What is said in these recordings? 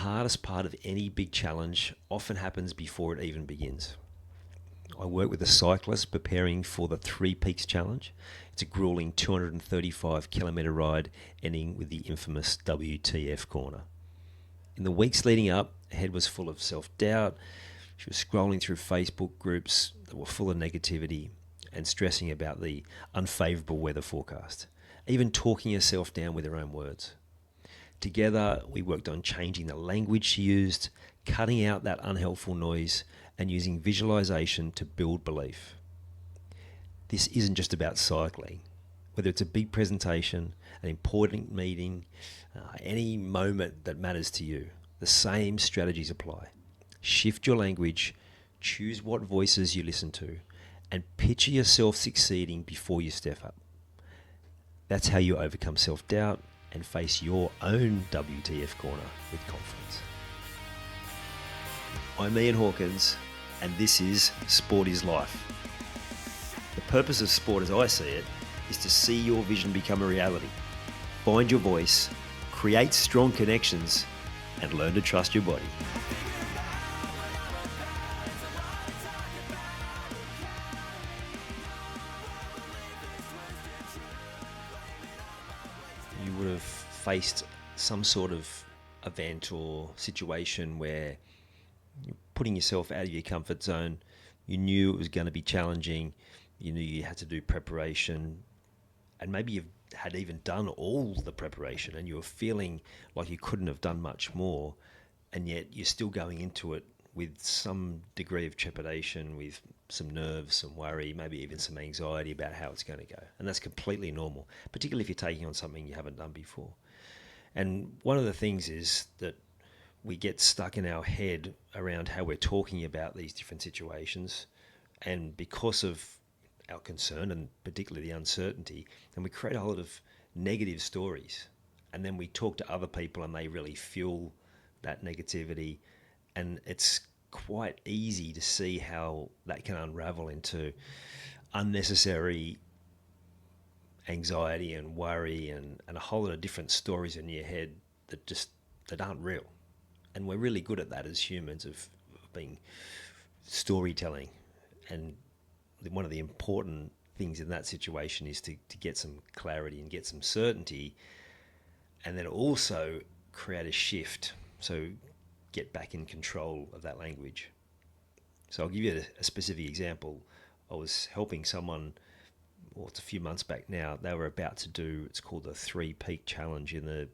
hardest part of any big challenge often happens before it even begins. I work with a cyclist preparing for the Three Peaks Challenge. It's a grueling 235 kilometre ride ending with the infamous WTF corner. In the weeks leading up, her head was full of self-doubt. She was scrolling through Facebook groups that were full of negativity and stressing about the unfavourable weather forecast, even talking herself down with her own words. Together, we worked on changing the language she used, cutting out that unhelpful noise, and using visualization to build belief. This isn't just about cycling. Whether it's a big presentation, an important meeting, any moment that matters to you, the same strategies apply. Shift your language, choose what voices you listen to, and picture yourself succeeding before you step up. That's how you overcome self-doubt and face your own WTF corner with confidence. I'm Ian Hawkins, and this is Sport is Life. The purpose of sport as I see it is to see your vision become a reality. Find your voice, create strong connections, and learn to trust your body. You would have faced some sort of event or situation where you're putting yourself out of your comfort zone. You knew it was going to be challenging. You knew you had to do preparation, and maybe you had even done all the preparation and you were feeling like you couldn't have done much more, and yet you're still going into it with some degree of trepidation, with some nerves, some worry, maybe even some anxiety about how it's going to go. And that's completely normal, particularly if you're taking on something you haven't done before. And one of the things is that we get stuck in our head around how we're talking about these different situations, and because of our concern and particularly the uncertainty, and we create a whole lot of negative stories, and then we talk to other people and they really fuel that negativity, and it's quite easy to see how that can unravel into unnecessary anxiety and worry and a whole lot of different stories in your head that aren't real. And we're really good at that as humans, of being storytelling. And one of the important things in that situation is to get some clarity and get some certainty, and then also create a shift. So get back in control of that language. So I'll give you a specific example. I was helping someone, well, it's a few months back now. They were about to do, it's called the Three Peak Challenge in the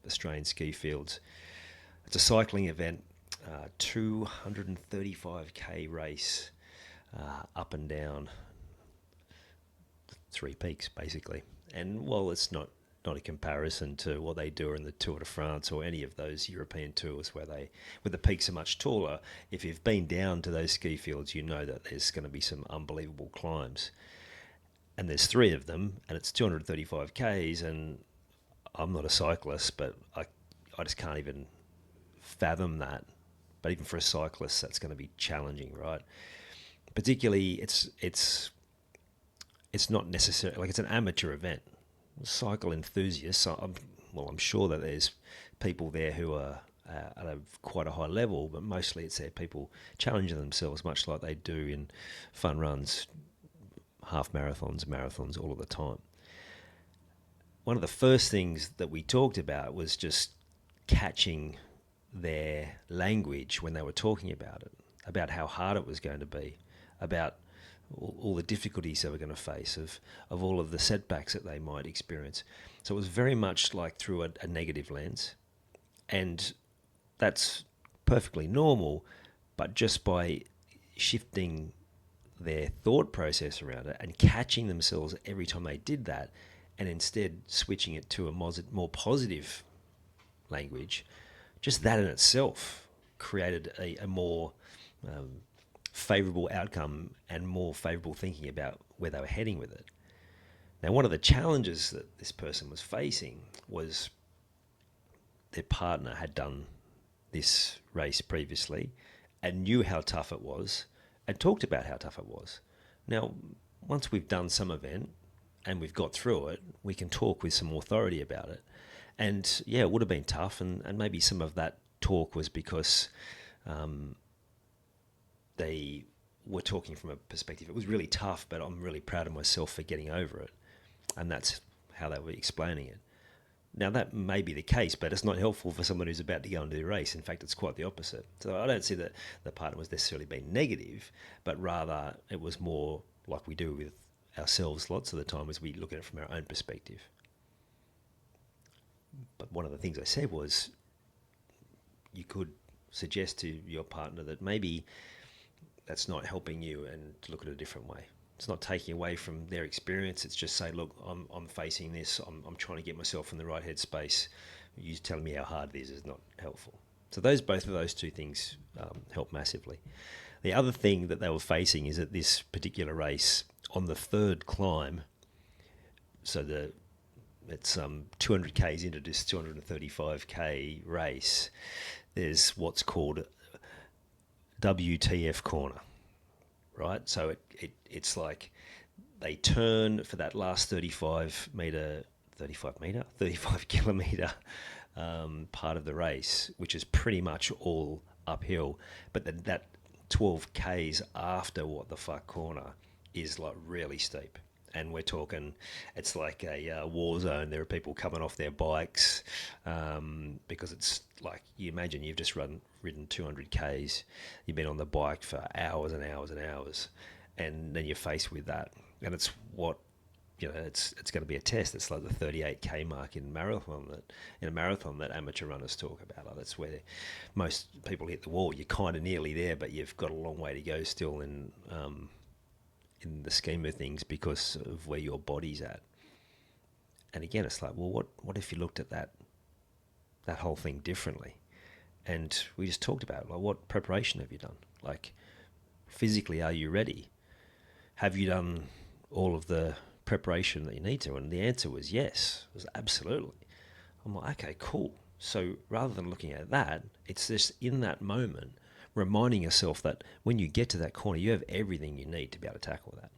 Australian ski fields. It's a cycling event, 235k race, up and down three peaks basically. And while it's not a comparison to what they do in the Tour de France or any of those European tours where the peaks are much taller, if you've been down to those ski fields, you know that there's going to be some unbelievable climbs. And there's three of them, and it's 235 k's, and I'm not a cyclist, but I just can't even fathom that. But even for a cyclist, that's going to be challenging, right? Particularly, it's not necessarily, like, it's an amateur event. Cycle enthusiasts, I'm sure that there's people there who are at quite a high level, but mostly it's there people challenging themselves, much like they do in fun runs, half marathons, all of the time. One of the first things that we talked about was just catching their language when they were talking about it, about how hard it was going to be, about all the difficulties they were going to face, of all of the setbacks that they might experience. So it was very much like through a negative lens, and that's perfectly normal, but just by shifting their thought process around it and catching themselves every time they did that, and instead switching it to a more positive language, just that in itself created a more favourable outcome and more favourable thinking about where they were heading with it. Now, one of the challenges that this person was facing was their partner had done this race previously and knew how tough it was and talked about how tough it was. Now, once we've done some event and we've got through it, we can talk with some authority about it. And yeah, it would have been tough, and maybe some of that talk was because they were talking from a perspective. It was really tough, but I'm really proud of myself for getting over it. And that's how they were explaining it. Now, that may be the case, but it's not helpful for someone who's about to go into the race. In fact, it's quite the opposite. So I don't see that the partner was necessarily being negative, but rather it was more like we do with ourselves lots of the time, as we look at it from our own perspective. But one of the things I said was you could suggest to your partner that maybe that's not helping you, and to look at it a different way. It's not taking away from their experience. It's just say, look, I'm facing this. I'm trying to get myself in the right headspace. You telling me how hard it is not helpful. So both of those two things help massively. The other thing that they were facing is at this particular race, on the third climb, so it's 200 k's into this 235k race, there's what's called WTF corner, right? So it's like they turn for that last 35 kilometre part of the race, which is pretty much all uphill. But then that 12 k's after what the fuck corner is like really steep. And we're talking, it's like a war zone. There are people coming off their bikes because it's like, you imagine you've just ridden 200 k's, you've been on the bike for hours and hours and hours, and then you're faced with that. And it's what, it's going to be a test. It's like the 38k mark in a marathon that amateur runners talk about. Like, that's where most people hit the wall. You're kind of nearly there, but you've got a long way to go still in the scheme of things because of where your body's at. And again, it's like, well, what if you looked at that whole thing differently? And we just talked about, like, what preparation have you done? Like, physically, are you ready? Have you done all of the preparation that you need to? And the answer was yes. It was absolutely. I'm like, okay, cool. So rather than looking at that, it's just in that moment, reminding yourself that when you get to that corner, you have everything you need to be able to tackle that.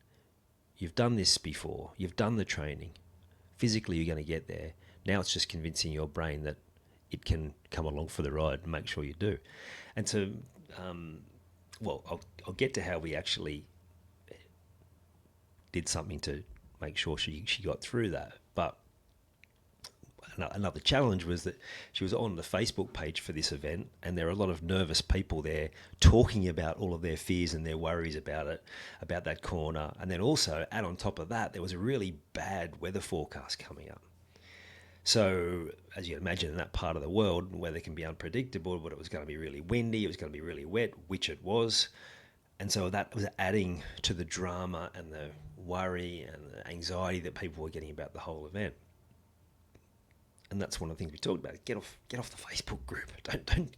You've done this before. You've done the training. Physically, you're going to get there. Now it's just convincing your brain that it can come along for the ride and make sure you do. And so, I'll get to how we actually did something to make sure she got through that. But another challenge was that she was on the Facebook page for this event, and there are a lot of nervous people there talking about all of their fears and their worries about that corner. And then also, add on top of that, there was a really bad weather forecast coming up. So, as you can imagine, in that part of the world, weather can be unpredictable, but it was going to be really windy, it was going to be really wet, which it was. And so that was adding to the drama and the worry and the anxiety that people were getting about the whole event. And that's one of the things we talked about. Get off the Facebook group. Don't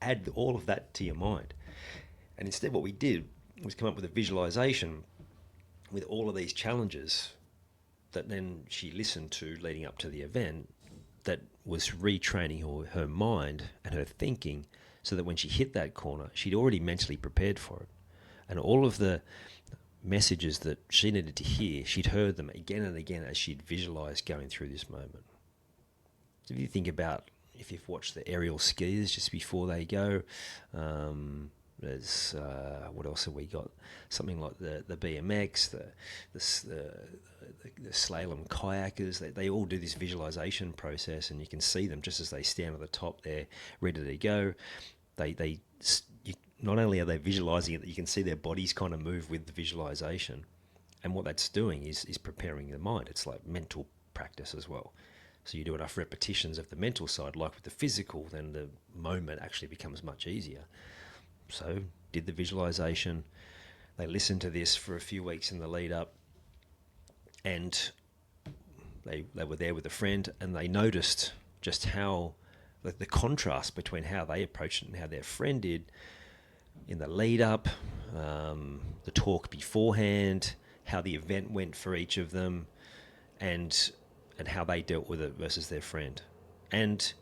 add all of that to your mind. And instead what we did was come up with a visualization with all of these challenges that then she listened to leading up to the event, that was retraining her mind and her thinking, so that when she hit that corner, she'd already mentally prepared for it. And all of the messages that she needed to hear, she'd heard them again and again as she'd visualized going through this moment. So if you think about, if you've watched the aerial skiers just before they go, there's what else have we got? Something like the BMX, the slalom kayakers. They all do this visualization process, and you can see them just as they stand at the top there, ready to go. Not only are they visualizing it, that you can see their bodies kind of move with the visualization, and what that's doing is preparing the mind. It's like mental practice as well. So you do enough repetitions of the mental side, like with the physical, then the moment actually becomes much easier. So did the visualization. They listened to this for a few weeks in the lead up, and they were there with a friend, and they noticed just how the contrast between how they approached it and how their friend did in the lead up, the talk beforehand, how the event went for each of them, and how they dealt with it versus their friend. And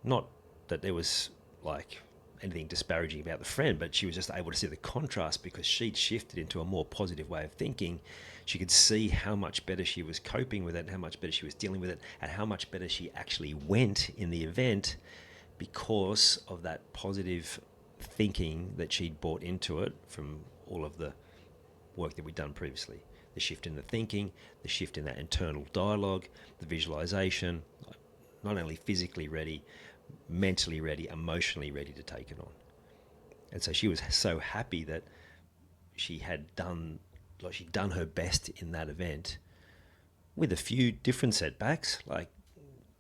not that there was like anything disparaging about the friend, but she was just able to see the contrast because she'd shifted into a more positive way of thinking. She could see how much better she was coping with it, and how much better she was dealing with it, and how much better she actually went in the event because of that positive thinking that she'd brought into it from all of the work that we'd done previously. The shift in the thinking, the shift in that internal dialogue, the visualization, not only physically ready, mentally ready, emotionally ready to take it on. And so she was so happy that she'd done her best in that event, with a few different setbacks. Like,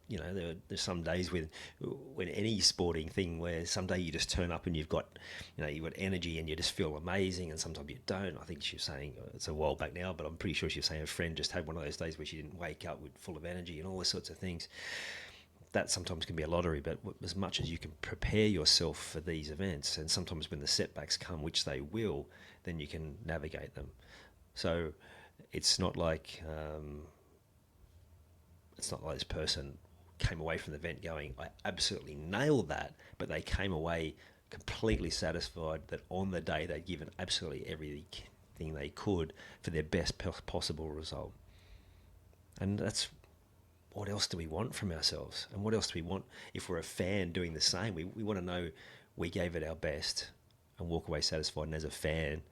you know, there's some days when any sporting thing where someday you just turn up and you've got energy and you just feel amazing, and sometimes you don't. I think she was saying, it's a while back now, but I'm pretty sure she was saying her friend just had one of those days where she didn't wake up with full of energy and all those sorts of things. That sometimes can be a lottery, but as much as you can prepare yourself for these events, and sometimes when the setbacks come, which they will, then you can navigate them. So it's not like this person came away from the event going, I absolutely nailed that, but they came away completely satisfied that on the day they'd given absolutely everything they could for their best possible result. And that's, what else do we want from ourselves? And what else do we want if we're a fan doing the same? We want to know we gave it our best and walk away satisfied. And as a fan,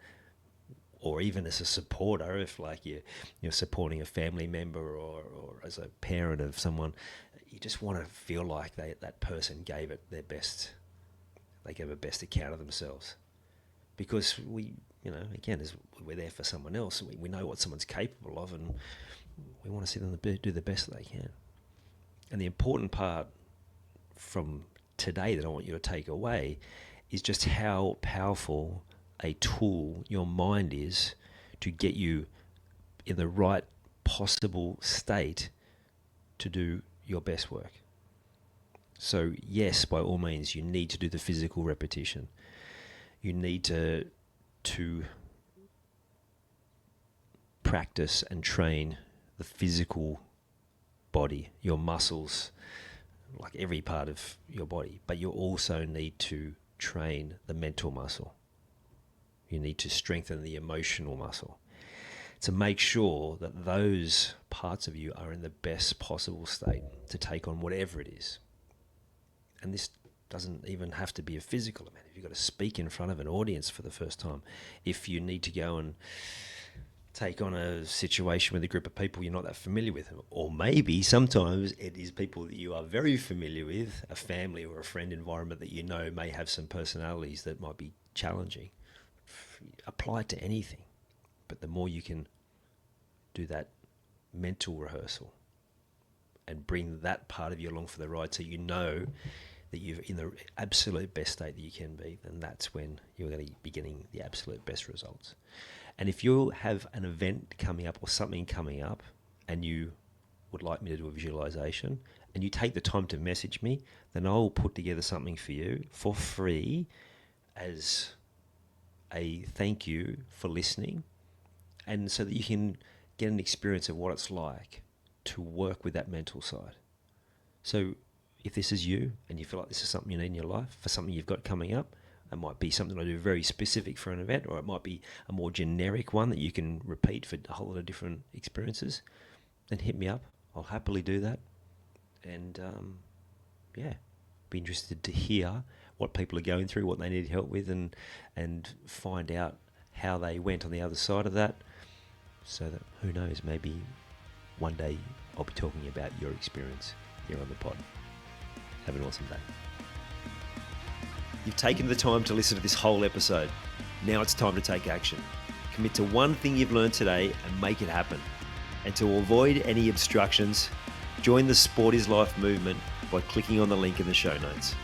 or even as a supporter, if like you're supporting a family member or as a parent of someone, you just want to feel like that person gave it their best. They gave a best account of themselves. Because again, as we're there for someone else, we know what someone's capable of, and we want to see them do the best that they can. And the important part from today that I want you to take away is just how powerful a tool your mind is to get you in the right possible state to do your best work. So yes, by all means, you need to do the physical repetition. You need to practice and train the physical body, your muscles, like every part of your body. But you also need to train the mental muscle. You need to strengthen the emotional muscle to make sure that those parts of you are in the best possible state to take on whatever it is. And this doesn't even have to be a physical event. If you've got to speak in front of an audience for the first time, if you need to go and take on a situation with a group of people you're not that familiar with, or maybe sometimes it is people that you are very familiar with, a family or a friend environment that you know may have some personalities that might be challenging. Apply it to anything, but the more you can do that mental rehearsal and bring that part of you along for the ride, so you know that you're in the absolute best state that you can be, then that's when you're going to be getting the absolute best results. And if you have an event coming up or something coming up and you would like me to do a visualization and you take the time to message me, then I'll put together something for you for free as a thank you for listening, and so that you can get an experience of what it's like to work with that mental side. So if this is you and you feel like this is something you need in your life for something you've got coming up, it might be something I do very specific for an event, or it might be a more generic one that you can repeat for a whole lot of different experiences, then hit me up. I'll happily do that. And be interested to hear what people are going through, what they need help with, and find out how they went on the other side of that, so that, who knows, maybe one day I'll be talking about your experience here on the pod. Have an awesome day. You've taken the time to listen to this whole episode. Now it's time to take action. Commit to one thing you've learned today and make it happen. And to avoid any obstructions, join the Sport is Life movement by clicking on the link in the show notes.